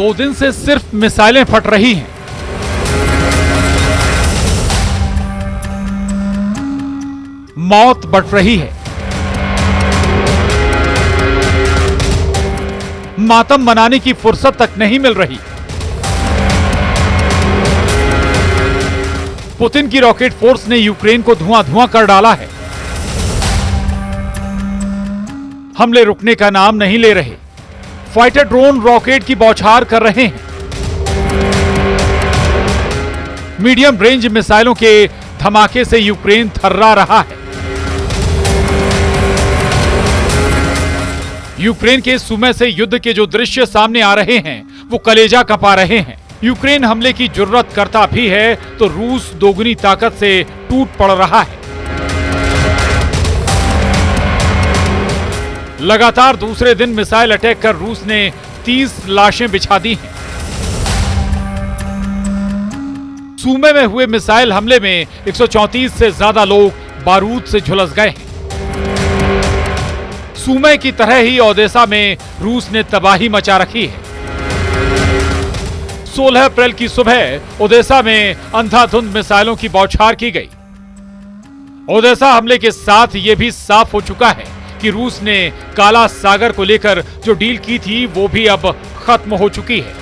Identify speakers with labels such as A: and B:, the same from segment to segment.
A: 2 दिन से सिर्फ मिसाइलें फट रही हैं। मौत बढ़ रही है। मातम मनाने की फुर्सत तक नहीं मिल रही। पुतिन की रॉकेट फोर्स ने यूक्रेन को धुआं-धुआं कर डाला है। हमले रुकने का नाम नहीं ले रहे। फाइटर ड्रोन रॉकेट की बौछार कर रहे हैं। मीडियम रेंज मिसाइलों के धमाके से यूक्रेन थर्रा रहा है। यूक्रेन के सुमे से युद्ध के जो दृश्य सामने आ रहे हैं वो कलेजा कपा रहे हैं। यूक्रेन हमले की जुर्रत करता भी है तो रूस दोगुनी ताकत से टूट पड़ रहा है। लगातार दूसरे दिन मिसाइल अटैक कर रूस ने 30 लाशें बिछा दी हैं। सुमे में हुए मिसाइल हमले में 134 से ज्यादा लोग बारूद से झुलस गए हैं। सुमे की तरह ही ओदेसा में रूस ने तबाही मचा रखी है। 16 अप्रैल की सुबह ओदेसा में अंधाधुंध मिसाइलों की बौछार की गई। ओदेसा हमले के साथ यह भी साफ हो चुका है कि रूस ने काला सागर को लेकर जो डील की थी वो भी अब खत्म हो चुकी है।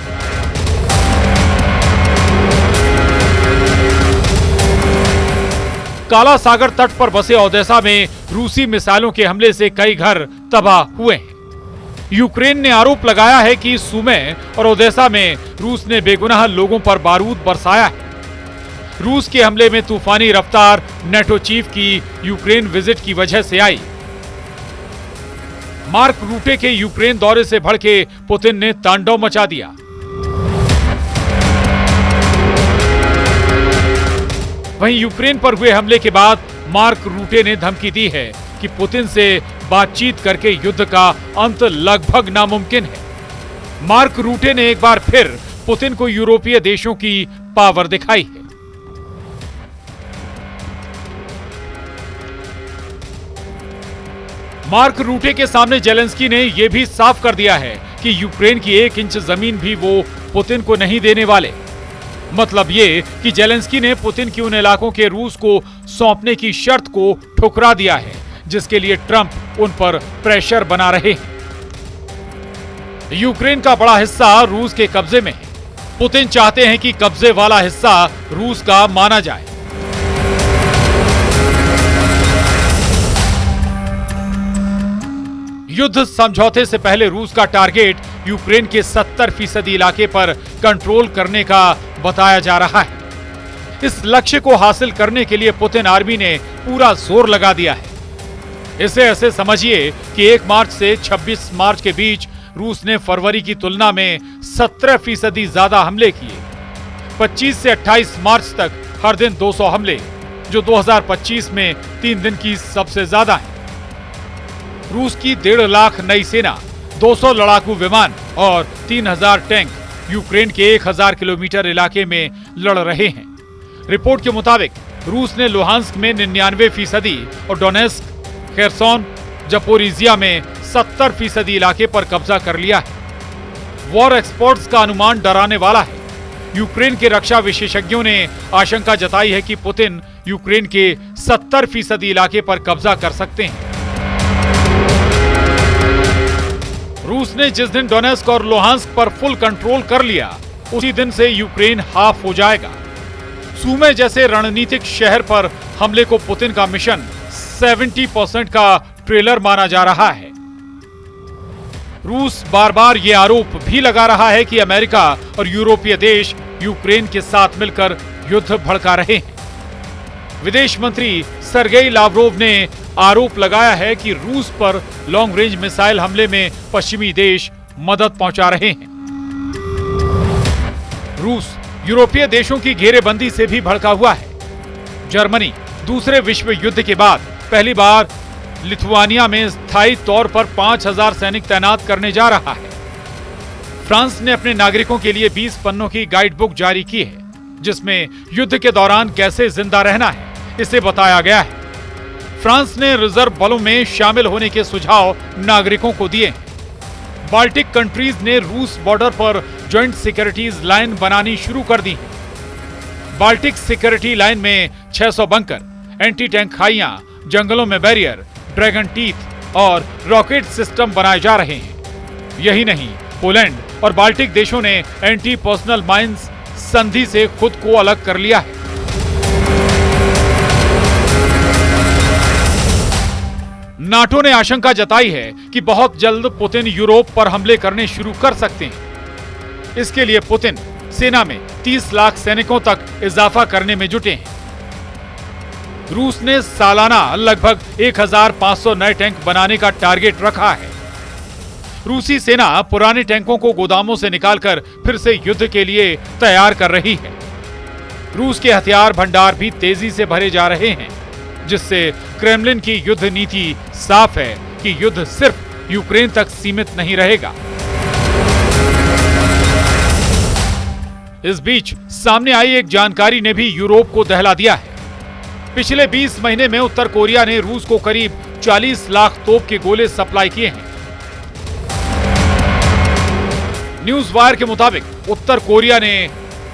A: काला सागर तट पर बसे ओदेसा में रूसी मिसाइलों के हमले से कई घर तबाह हुए हैं। यूक्रेन ने आरोप लगाया है कि सुमे और ओदेसा में रूस ने बेगुनाह लोगों पर बारूद बरसाया है। रूस के हमले में तूफानी रफ्तार नेटो चीफ की यूक्रेन विजिट की वजह से आई। मार्क रूटे के यूक्रेन दौरे से भड़के पुतिन ने तांडव मचा दिया। वहीं यूक्रेन पर हुए हमले के बाद मार्क रूटे ने धमकी दी है कि पुतिन से बातचीत करके युद्ध का अंत लगभग नामुमकिन है। मार्क रूटे ने एक बार फिर पुतिन को यूरोपीय देशों की पावर दिखाई है। मार्क रूटे के सामने जेलेंस्की ने यह भी साफ कर दिया है कि यूक्रेन की 1 इंच जमीन भी वो पुतिन को नहीं देने वाले। मतलब ये कि जेलेंस्की ने पुतिन की उन इलाकों के रूस को सौंपने की शर्त को ठुकरा दिया है जिसके लिए ट्रंप उन पर प्रेशर बना रहे हैं। यूक्रेन का बड़ा हिस्सा रूस के कब्जे में है। पुतिन चाहते हैं कि कब्जे वाला हिस्सा रूस का माना जाए। युद्ध समझौते से पहले रूस का टारगेट यूक्रेन के 70% इलाके पर कंट्रोल करने का बताया जा रहा है। इस लक्ष्य को हासिल करने के लिए पुतिन आर्मी ने पूरा जोर लगा दिया है। इसे ऐसे समझिए कि 1 मार्च से 26 मार्च के बीच रूस ने फरवरी की तुलना में 17% ज्यादा हमले किए। 25 से 28 मार्च तक हर दिन 200 हमले, जो 2025 में 3 दिन की सबसे ज्यादा है। रूस की 1.5 लाख नई सेना, 200 लड़ाकू विमान और 3000 टैंक यूक्रेन के 1000 किलोमीटर इलाके में लड़ रहे हैं। रिपोर्ट के मुताबिक रूस ने लुहांस्क में 99% और डोनेस्क, खेरसोन, जपोरिजिया में 70% इलाके पर कब्जा कर लिया है। वॉर एक्सपर्ट्स का अनुमान डराने वाला है। यूक्रेन के रक्षा विशेषज्ञों ने आशंका जताई है कि पुतिन यूक्रेन के 70% इलाके पर कब्जा कर सकते हैं। रूस ने जिस दिन डोनेस्क और लुहांस्क पर फुल कंट्रोल कर लिया उसी दिन से यूक्रेन हाफ हो जाएगा। सुमे जैसे रणनीतिक शहर पर हमले को पुतिन का मिशन 70% का ट्रेलर माना जा रहा है। रूस बार बार ये आरोप भी लगा रहा है कि अमेरिका और यूरोपीय देश यूक्रेन के साथ मिलकर युद्ध भड़का रहे हैं। विदेश मंत्री सर्गेई लावरोव ने आरोप लगाया है कि रूस पर लॉन्ग रेंज मिसाइल हमले में पश्चिमी देश मदद पहुंचा रहे हैं। रूस यूरोपीय देशों की घेरेबंदी से भी भड़का हुआ है। जर्मनी दूसरे विश्व युद्ध के बाद पहली बार लिथुआनिया में स्थायी तौर पर 5000 सैनिक तैनात करने जा रहा है। फ्रांस ने अपने नागरिकों के लिए 20 पन्नों की गाइड बुक जारी की है जिसमें युद्ध के दौरान कैसे जिंदा रहना है इसे बताया गया है। फ्रांस ने रिजर्व बलों में शामिल होने के सुझाव नागरिकों को दिए हैं। बाल्टिक कंट्रीज ने रूस बॉर्डर पर ज्वाइंट सिक्योरिटीज लाइन बनानी शुरू कर दी है। बाल्टिक सिक्योरिटी लाइन में 600 बंकर, एंटी टैंक खाइयां, जंगलों में बैरियर, ड्रैगन टीथ और रॉकेट सिस्टम बनाए जा रहे हैं। यही नहीं, पोलैंड और बाल्टिक देशों ने एंटी पर्सनल माइंस संधि से खुद को अलग कर लिया है। नाटो ने आशंका जताई है कि बहुत जल्द पुतिन यूरोप पर हमले करने शुरू कर सकते हैं। इसके लिए पुतिन सेना में 30 लाख सैनिकों तक इजाफा करने में जुटे हैं। रूस ने सालाना लगभग 1500 नए टैंक बनाने का टारगेट रखा है। रूसी सेना पुराने टैंकों को गोदामों से निकालकर फिर से युद्ध के लिए तैयार कर रही है। रूस के हथियार भंडार भी तेजी से भरे जा रहे हैं, जिससे क्रेमलिन की युद्ध नीति साफ है कि युद्ध सिर्फ यूक्रेन तक सीमित नहीं रहेगा। इस बीच सामने आई एक जानकारी ने भी यूरोप को दहला दिया है। पिछले 20 महीने में उत्तर कोरिया ने रूस को करीब 40 लाख तोप के गोले सप्लाई किए हैं। न्यूज वायर के मुताबिक उत्तर कोरिया ने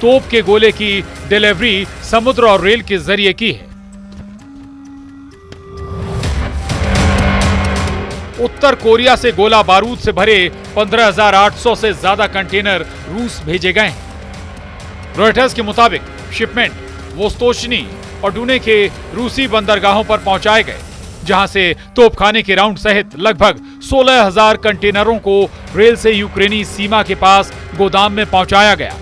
A: तोप के गोले की डिलीवरी समुद्र और रेल के जरिए की है। उत्तर कोरिया से गोला बारूद से भरे 15,800 से ज्यादा कंटेनर रूस भेजे गए हैं। रॉयटर्स के मुताबिक शिपमेंट वोस्तोचनी और डूने के रूसी बंदरगाहों पर पहुंचाए गए, जहां से तोपखाने के राउंड सहित लगभग 16,000 कंटेनरों को रेल से यूक्रेनी सीमा के पास गोदाम में पहुंचाया गया।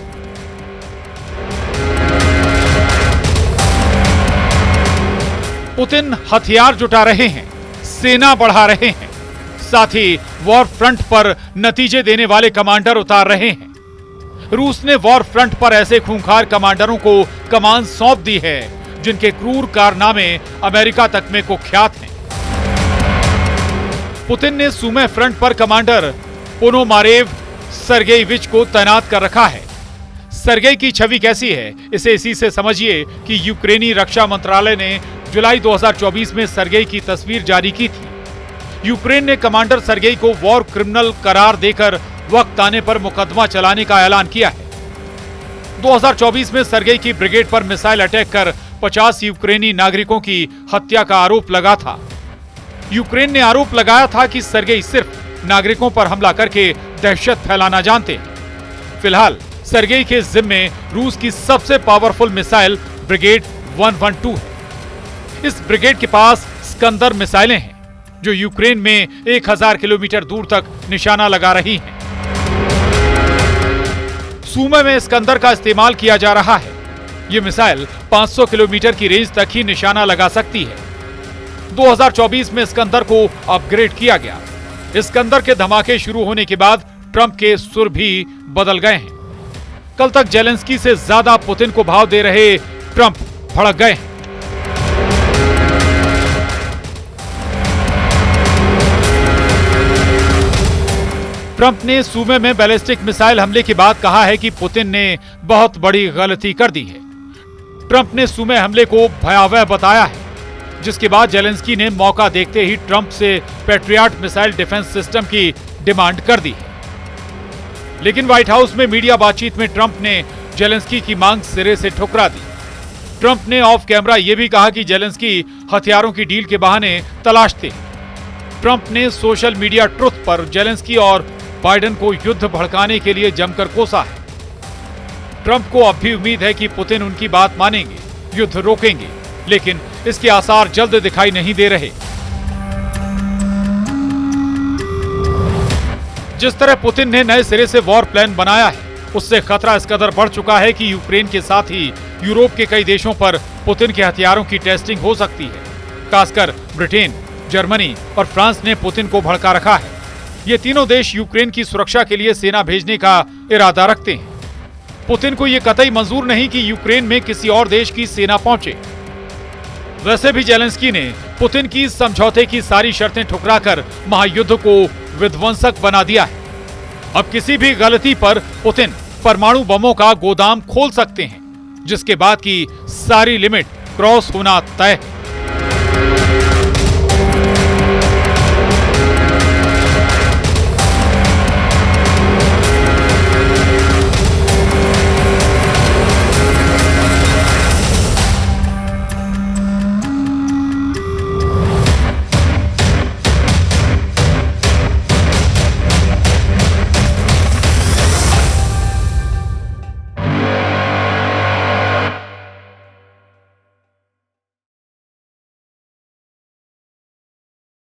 A: पुतिन हथियार जुटा रहे हैं, सेना बढ़ा रहे हैं, साथ ही वॉर फ्रंट पर नतीजे देने वाले कमांडर उतार रहे हैं। रूस ने वॉर फ्रंट पर ऐसे खूंखार कमांडरों को कमान सौंप दी है जिनके क्रूर कारनामे अमेरिका तक में कुख्यात हैं। पुतिन ने सुमे फ्रंट पर कमांडर पोनोमारेव सर्गेइविच को तैनात कर रखा है। सर्गेई की छवि कैसी है, इसे इसी से समझिए कि यूक्रेनी रक्षा मंत्रालय ने जुलाई 2024 में सर्गेई की तस्वीर जारी की थी। यूक्रेन ने कमांडर सर्गेई को वॉर क्रिमिनल करार देकर वक्त आने पर मुकदमा चलाने का ऐलान किया है। 2024 में सर्गेई की ब्रिगेड पर मिसाइल अटैक कर 50 यूक्रेनी नागरिकों की हत्या का आरोप लगा था। यूक्रेन ने आरोप लगाया था कि सर्गेई सिर्फ नागरिकों पर हमला करके दहशत फैलाना जानते हैं। फिलहाल सर्गेई के जिम्मे रूस की सबसे पावरफुल मिसाइल ब्रिगेड 112 है। इस ब्रिगेड के पास स्कंदर मिसाइलें हैं, जो यूक्रेन में 1000 किलोमीटर दूर तक निशाना लगा रही हैं। सुमे में स्कंदर का इस्तेमाल किया जा रहा है। ये मिसाइल 500 किलोमीटर की रेंज तक ही निशाना लगा सकती है। 2024 में स्कंदर को अपग्रेड किया गया। स्कंदर के धमाके शुरू होने के बाद ट्रंप के सुर भी बदल गए हैं। कल तक जेलेंस्की से ज्यादा पुतिन को भाव दे रहे ट्रंप भड़क गए हैं। ट्रंप ने सुमे में बैलिस्टिक मिसाइल हमले के बाद कहा है कि पुतिन ने बहुत बड़ी गलती कर दी है। ट्रंप ने सुमे हमले को भयावह बताया है, जिसके बाद जेलेंस्की ने मौका देखते ही ट्रंप से पैट्रियट मिसाइल डिफेंस सिस्टम की डिमांड कर दी है। लेकिन व्हाइट हाउस में मीडिया बातचीत में ट्रंप ने जेलेंस्की की मांग सिरे से ठुकरा दी। ट्रंप ने ऑफ कैमरा यह भी कहा कि जेलेंस्की हथियारों की डील के बहाने तलाशते। ट्रंप ने सोशल मीडिया ट्रुथ पर जेलेंस्की और बाइडेन को युद्ध भड़काने के लिए जमकर कोसा है। ट्रंप को अब भी उम्मीद है कि पुतिन उनकी बात मानेंगे, युद्ध रोकेंगे, लेकिन इसके आसार जल्द दिखाई नहीं दे रहे। जिस तरह पुतिन ने नए सिरे से वॉर प्लान बनाया है, उससे खतरा इस कदर बढ़ चुका है कि यूक्रेन के साथ ही यूरोप के कई देशों पर पुतिन के हथियारों की टेस्टिंग हो सकती है। खासकर ब्रिटेन, जर्मनी और फ्रांस ने पुतिन को भड़का रखा है। ये तीनों देश यूक्रेन की सुरक्षा के लिए सेना भेजने का इरादा रखते हैं। पुतिन को यह कतई मंजूर नहीं कि यूक्रेन में किसी और देश की सेना पहुंचे। वैसे भी जेलेंस्की ने पुतिन की समझौते की सारी शर्तें ठुकराकर महायुद्ध को विध्वंसक बना दिया है। अब किसी भी गलती पर पुतिन परमाणु बमों का गोदाम खोल सकते हैं, जिसके बाद की सारी लिमिट क्रॉस होना तय है।